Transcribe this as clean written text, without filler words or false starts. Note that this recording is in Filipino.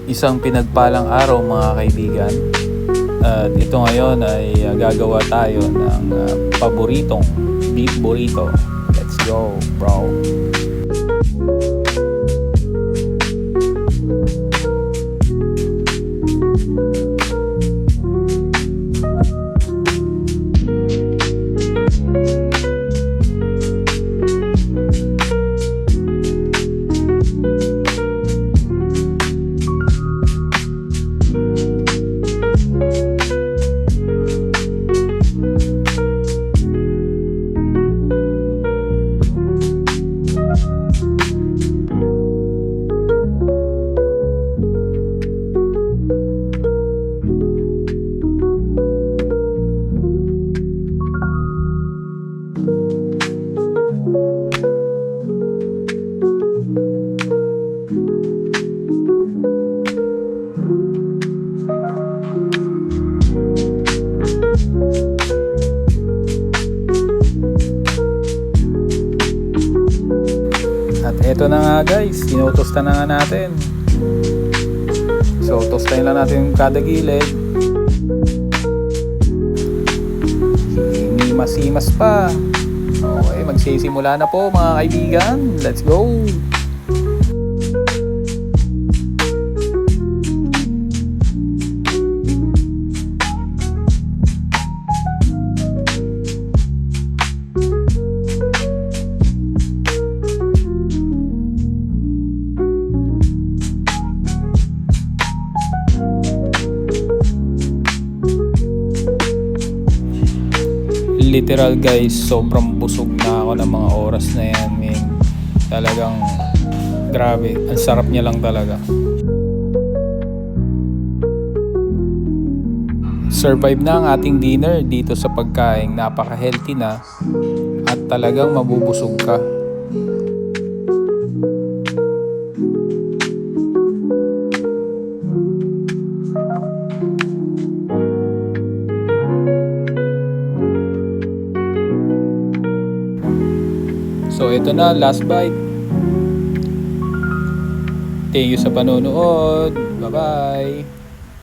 Isang pinagpalang araw mga kaibigan. At ito ngayon ay gagawa tayo ng paboritong beef burrito. Let's go, bro! At eto na nga guys, inutosta na nga natin. So tostahin lang natin yung kada gilid. Himas-himas pa. Okay, magsisimula na po mga kaibigan. Let's go! Literal guys, sobrang busog na ako ng mga oras na yan, man. Talagang grabe, ang sarap niya lang talaga. Survive na ang ating dinner dito sa pagkain, napaka-healthy na at talagang mabubusog ka. So ito na, last bite. Thank you sa panonood. Bye bye.